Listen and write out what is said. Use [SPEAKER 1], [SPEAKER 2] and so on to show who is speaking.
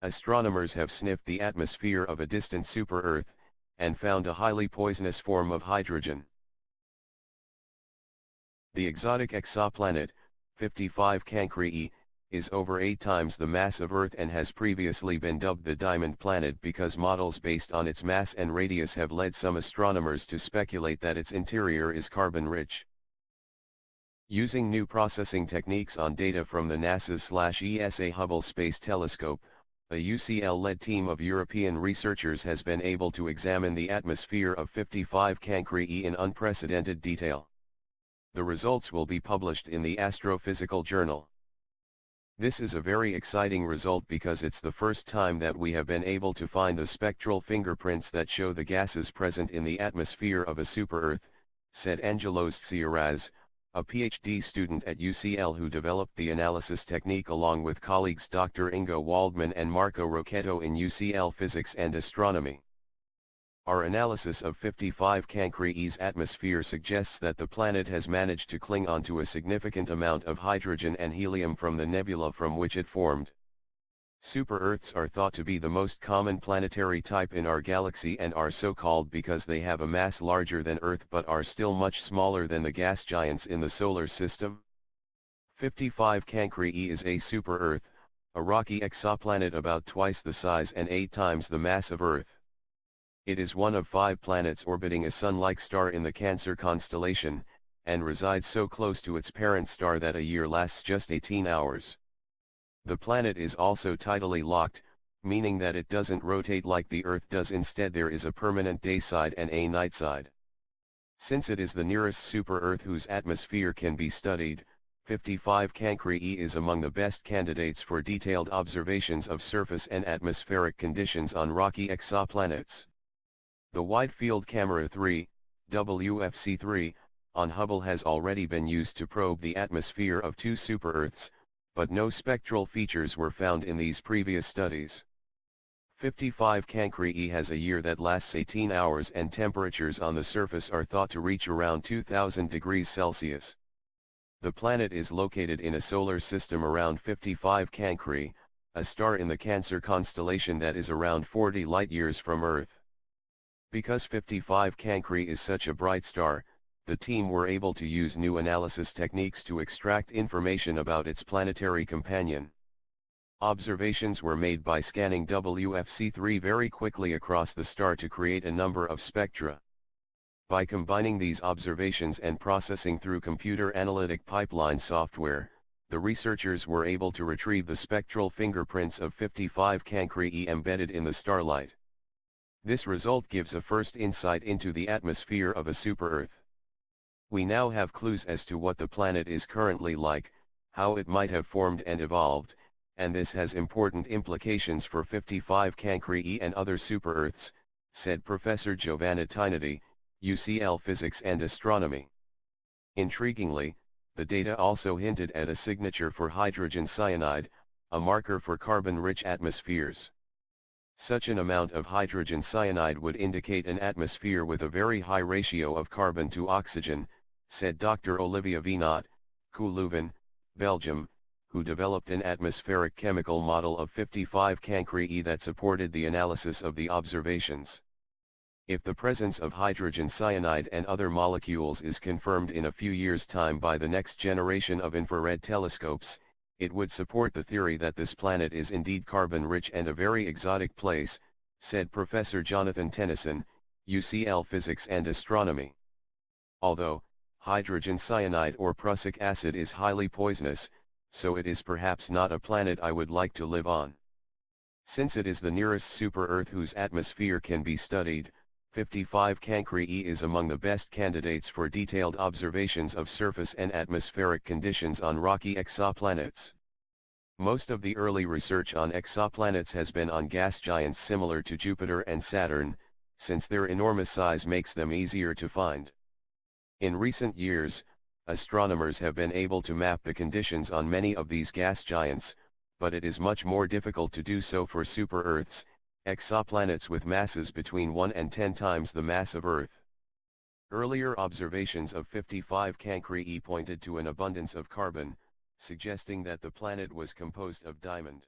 [SPEAKER 1] Astronomers have sniffed the atmosphere of a distant super-Earth, and found a highly poisonous form of hydrogen. The exotic exoplanet, 55 Cancri, is over 8 times the mass of Earth and has previously been dubbed the Diamond Planet because models based on its mass and radius have led some astronomers to speculate that its interior is carbon-rich. Using new processing techniques on data from the NASA's/ESA Hubble Space Telescope, a UCL-led team of European researchers has been able to examine the atmosphere of 55 Cancri in unprecedented detail. The results will be published in the Astrophysical Journal. This is a very exciting result because it's the first time that we have been able to find the spectral fingerprints that show the gases present in the atmosphere of a super-Earth, said Angelos Tsiouras, a PhD student at UCL who developed the analysis technique along with colleagues Dr. Ingo Waldman and Marco Rocchetto in UCL Physics and Astronomy. Our analysis of 55 Cancri's atmosphere suggests that the planet has managed to cling onto a significant amount of hydrogen and helium from the nebula from which it formed. Super-Earths are thought to be the most common planetary type in our galaxy and are so called because they have a mass larger than Earth but are still much smaller than the gas giants in the solar system. 55 Cancri is a super-Earth, a rocky exoplanet about twice the size and 8 times the mass of Earth. It is one of 5 planets orbiting a Sun-like star in the Cancer constellation, and resides so close to its parent star that a year lasts just 18 hours. The planet is also tidally locked, meaning that it doesn't rotate like the Earth does. Instead there is a permanent day side and a night side. Since it is the nearest super-Earth whose atmosphere can be studied, 55 Cancri is among the best candidates for detailed observations of surface and atmospheric conditions on rocky exoplanets. The Wide Field Camera 3, WFC3, on Hubble has already been used to probe the atmosphere of 2 super-Earths, but no spectral features were found in these previous studies. 55 Cancri has a year that lasts 18 hours and temperatures on the surface are thought to reach around 2000 degrees Celsius. The planet is located in a solar system around 55 Cancri, a star in the Cancer constellation that is around 40 light-years from Earth. Because 55 Cancri is such a bright star, the team were able to use new analysis techniques to extract information about its planetary companion. Observations were made by scanning WFC3 very quickly across the star to create a number of spectra. By combining these observations and processing through computer analytic pipeline software, the researchers were able to retrieve the spectral fingerprints of 55 Cancri embedded in the starlight. This result gives a first insight into the atmosphere of a super-Earth. We now have clues as to what the planet is currently like, how it might have formed and evolved, and this has important implications for 55 Cancri and other super-Earths, said Professor Giovanna Tiniti, UCL Physics and Astronomy. Intriguingly, the data also hinted at a signature for hydrogen cyanide, a marker for carbon-rich atmospheres. Such an amount of hydrogen cyanide would indicate an atmosphere with a very high ratio of carbon to oxygen, said Dr. Olivia Vienot, Leuven, Belgium, who developed an atmospheric chemical model of 55 Cancri that supported the analysis of the observations. If the presence of hydrogen cyanide and other molecules is confirmed in a few years' time by the next generation of infrared telescopes, it would support the theory that this planet is indeed carbon-rich and a very exotic place, said Professor Jonathan Tennyson, UCL Physics and Astronomy. Although, hydrogen cyanide or prussic acid is highly poisonous, so it is perhaps not a planet I would like to live on. Since it is the nearest super-Earth whose atmosphere can be studied, 55 Cancri is among the best candidates for detailed observations of surface and atmospheric conditions on rocky exoplanets. Most of the early research on exoplanets has been on gas giants similar to Jupiter and Saturn, since their enormous size makes them easier to find. In recent years, astronomers have been able to map the conditions on many of these gas giants, but it is much more difficult to do so for super-Earths, exoplanets with masses between 1 and 10 times the mass of Earth. Earlier observations of 55 Cancri pointed to an abundance of carbon, suggesting that the planet was composed of diamond.